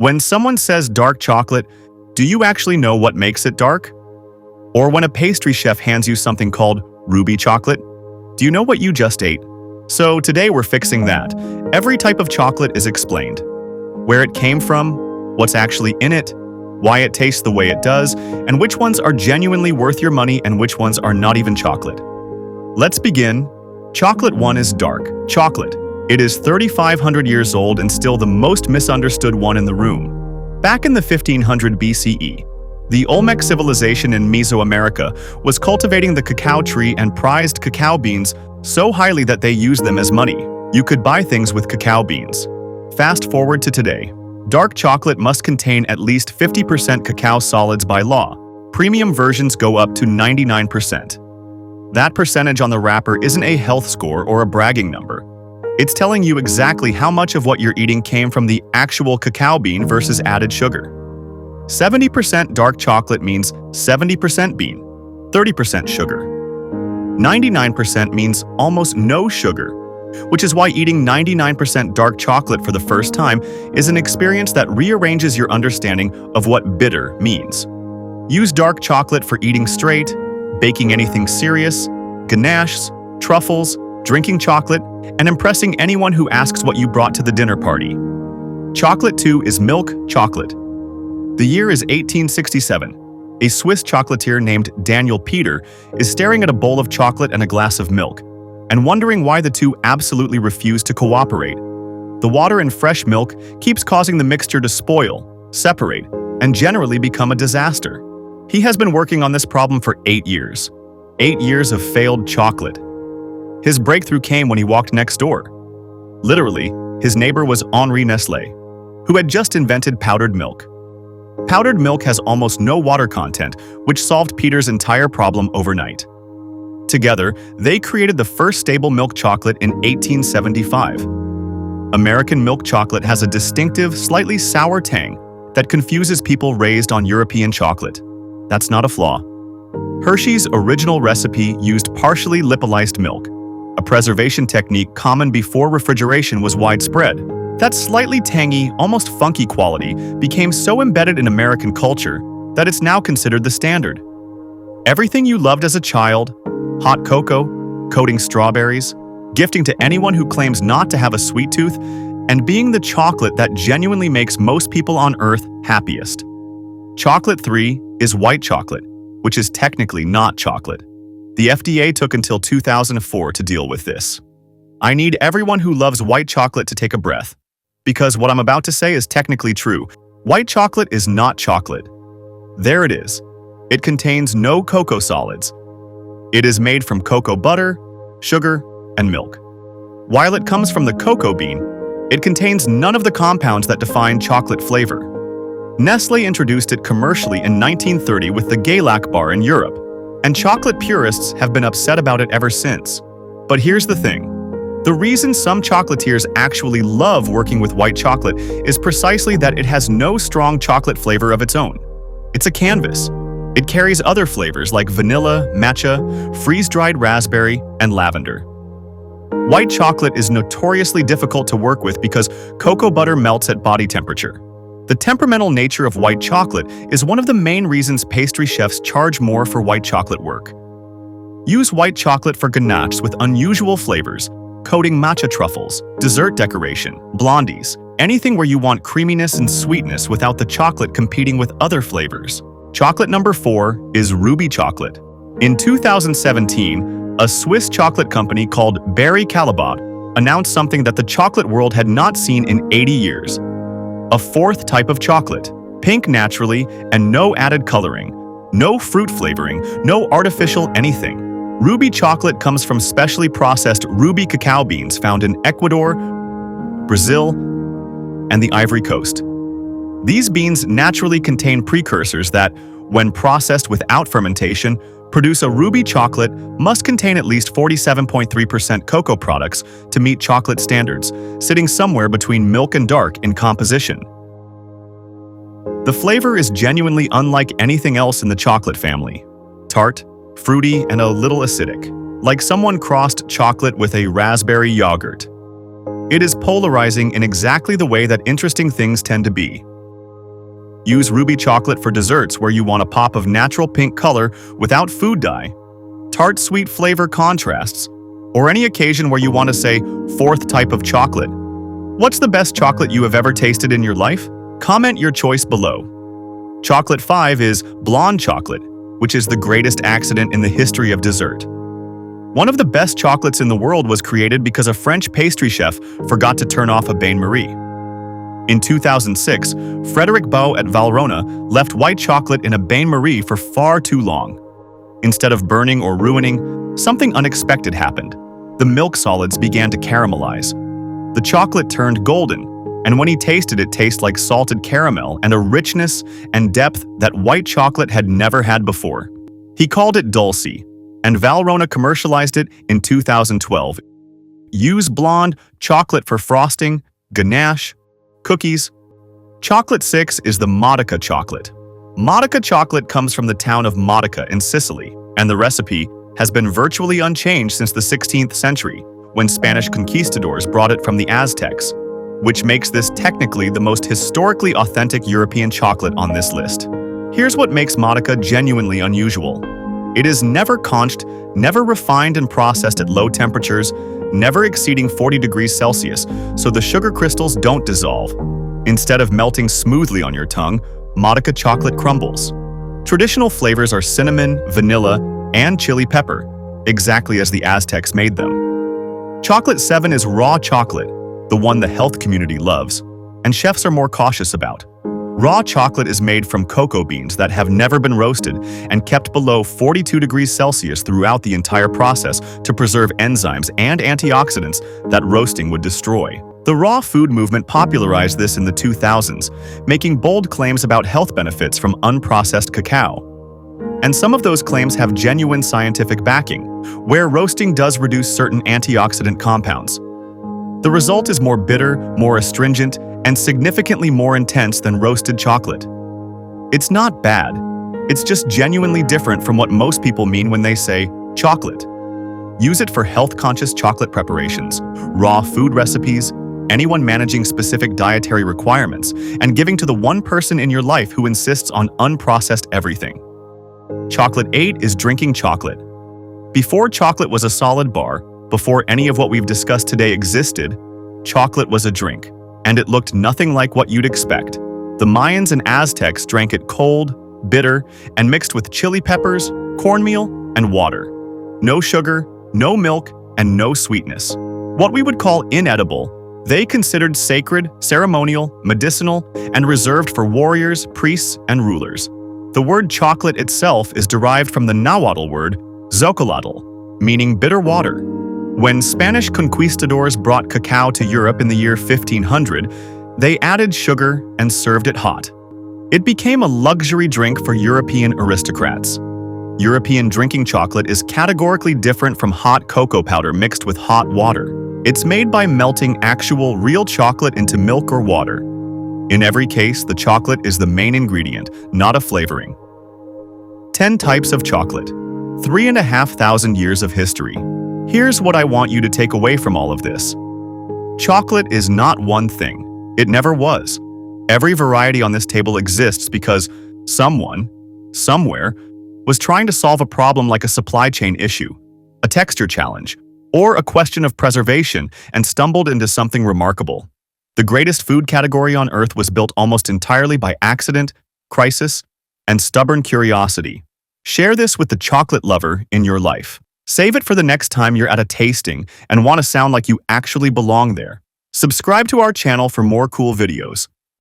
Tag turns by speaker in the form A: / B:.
A: When someone says dark chocolate, do you actually know what makes it dark? Or when a pastry chef hands you something called ruby chocolate, do you know what you just ate? So today we're fixing that. Every type of chocolate is explained. Where it came from, what's actually in it, why it tastes the way it does, and which ones are genuinely worth your money and which ones are not even chocolate. Let's begin. Chocolate 1 is dark chocolate. It is 3,500 years old and still the most misunderstood one in the room. Back in the 1500 BCE, the Olmec civilization in Mesoamerica was cultivating the cacao tree and prized cacao beans so highly that they used them as money. You could buy things with cacao beans. Fast forward to today. Dark chocolate must contain at least 50% cacao solids by law. Premium versions go up to 99%. That percentage on the wrapper isn't a health score or a bragging number. It's telling you exactly how much of what you're eating came from the actual cacao bean versus added sugar. 70% dark chocolate means 70% bean, 30% sugar. 99% means almost no sugar, which is why eating 99% dark chocolate for the first time is an experience that rearranges your understanding of what bitter means. Use dark chocolate for eating straight, baking anything serious, ganaches, truffles, drinking chocolate, and impressing anyone who asks what you brought to the dinner party. Chocolate 2 is milk chocolate. The year is 1867. A Swiss chocolatier named Daniel Peter is staring at a bowl of chocolate and a glass of milk, and wondering why the two absolutely refuse to cooperate. The water in fresh milk keeps causing the mixture to spoil, separate, and generally become a disaster. He has been working on this problem for 8 years. 8 years of failed chocolate. His breakthrough came when he walked next door. Literally, his neighbor was Henri Nestlé, who had just invented powdered milk. Powdered milk has almost no water content, which solved Peter's entire problem overnight. Together, they created the first stable milk chocolate in 1875. American milk chocolate has a distinctive, slightly sour tang that confuses people raised on European chocolate. That's not a flaw. Hershey's original recipe used partially lipolyzed milk, a preservation technique common before refrigeration was widespread. That slightly tangy, almost funky quality became so embedded in American culture that it's now considered the standard. Everything you loved as a child, hot cocoa, coating strawberries, gifting to anyone who claims not to have a sweet tooth, and being the chocolate that genuinely makes most people on Earth happiest. Chocolate 3 is white chocolate, which is technically not chocolate. The FDA took until 2004 to deal with this. I need everyone who loves white chocolate to take a breath, because what I'm about to say is technically true. White chocolate is not chocolate. There it is. It contains no cocoa solids. It is made from cocoa butter, sugar, and milk. While it comes from the cocoa bean, it contains none of the compounds that define chocolate flavor. Nestlé introduced it commercially in 1930 with the Galac bar in Europe, and chocolate purists have been upset about it ever since. But here's the thing. The reason some chocolatiers actually love working with white chocolate is precisely that it has no strong chocolate flavor of its own. It's a canvas. It carries other flavors like vanilla, matcha, freeze-dried raspberry, and lavender. White chocolate is notoriously difficult to work with because cocoa butter melts at body temperature. The temperamental nature of white chocolate is one of the main reasons pastry chefs charge more for white chocolate work. Use white chocolate for ganaches with unusual flavors, coating matcha truffles, dessert decoration, blondies, anything where you want creaminess and sweetness without the chocolate competing with other flavors. Chocolate number 4 is ruby chocolate. In 2017, a Swiss chocolate company called Barry Callebaut announced something that the chocolate world had not seen in 80 years. A fourth type of chocolate, pink naturally and no added coloring, no fruit flavoring, no artificial anything. Ruby chocolate comes from specially processed ruby cacao beans found in Ecuador, Brazil, and the Ivory Coast. These beans naturally contain precursors that, when processed without fermentation, produce a ruby chocolate must contain at least 47.3% cocoa products to meet chocolate standards, sitting somewhere between milk and dark in composition. The flavor is genuinely unlike anything else in the chocolate family. Tart, fruity, and a little acidic, like someone crossed chocolate with a raspberry yogurt. It is polarizing in exactly the way that interesting things tend to be. Use ruby chocolate for desserts where you want a pop of natural pink color without food dye. Tart sweet flavor contrasts, or any occasion where you want to say fourth type of chocolate. What's the best chocolate you have ever tasted in your life? Comment your choice below. Chocolate 5 is blonde chocolate, which is the greatest accident in the history of dessert. One of the best chocolates in the world was created because a French pastry chef forgot to turn off a bain-marie. In 2006, Frederic Beau at Valrhona left white chocolate in a bain-marie for far too long. Instead of burning or ruining, something unexpected happened. The milk solids began to caramelize. The chocolate turned golden, and when he tasted it, tasted like salted caramel and a richness and depth that white chocolate had never had before. He called it Dulce, and Valrhona commercialized it in 2012. Use blonde chocolate for frosting, ganache, cookies. Chocolate 6 is the Modica chocolate. Modica chocolate comes from the town of Modica in Sicily, and the recipe has been virtually unchanged since the 16th century, when Spanish conquistadors brought it from the Aztecs, which makes this technically the most historically authentic European chocolate on this list. Here's what makes Modica genuinely unusual. It is never conched, never refined and processed at low temperatures, never exceeding 40 degrees Celsius, so the sugar crystals don't dissolve. Instead of melting smoothly on your tongue, Modica chocolate crumbles. Traditional flavors are cinnamon, vanilla, and chili pepper, exactly as the Aztecs made them. Chocolate 7 is raw chocolate, the one the health community loves, and chefs are more cautious about. Raw chocolate is made from cocoa beans that have never been roasted and kept below 42 degrees Celsius throughout the entire process to preserve enzymes and antioxidants that roasting would destroy. The raw food movement popularized this in the 2000s, making bold claims about health benefits from unprocessed cacao. And some of those claims have genuine scientific backing, where roasting does reduce certain antioxidant compounds. The result is more bitter, more astringent, and significantly more intense than roasted chocolate. It's not bad. It's just genuinely different from what most people mean when they say chocolate. Use it for health-conscious chocolate preparations, raw food recipes, anyone managing specific dietary requirements, and giving to the one person in your life who insists on unprocessed everything. Chocolate 8 is drinking chocolate. Before chocolate was a solid bar, before any of what we've discussed today existed, chocolate was a drink, and it looked nothing like what you'd expect. The Mayans and Aztecs drank it cold, bitter, and mixed with chili peppers, cornmeal, and water. No sugar, no milk, and no sweetness. What we would call inedible, they considered sacred, ceremonial, medicinal, and reserved for warriors, priests, and rulers. The word chocolate itself is derived from the Nahuatl word zocolotl, meaning bitter water. When Spanish conquistadors brought cacao to Europe in the year 1500, they added sugar and served it hot. It became a luxury drink for European aristocrats. European drinking chocolate is categorically different from hot cocoa powder mixed with hot water. It's made by melting actual real chocolate into milk or water. In every case, the chocolate is the main ingredient, not a flavoring. 10 types of chocolate. 3,500 years of history. Here's what I want you to take away from all of this. Chocolate is not one thing. It never was. Every variety on this table exists because someone, somewhere, was trying to solve a problem like a supply chain issue, a texture challenge, or a question of preservation and stumbled into something remarkable. The greatest food category on Earth was built almost entirely by accident, crisis, and stubborn curiosity. Share this with the chocolate lover in your life. Save it for the next time you're at a tasting and want to sound like you actually belong there. Subscribe to our channel for more cool videos.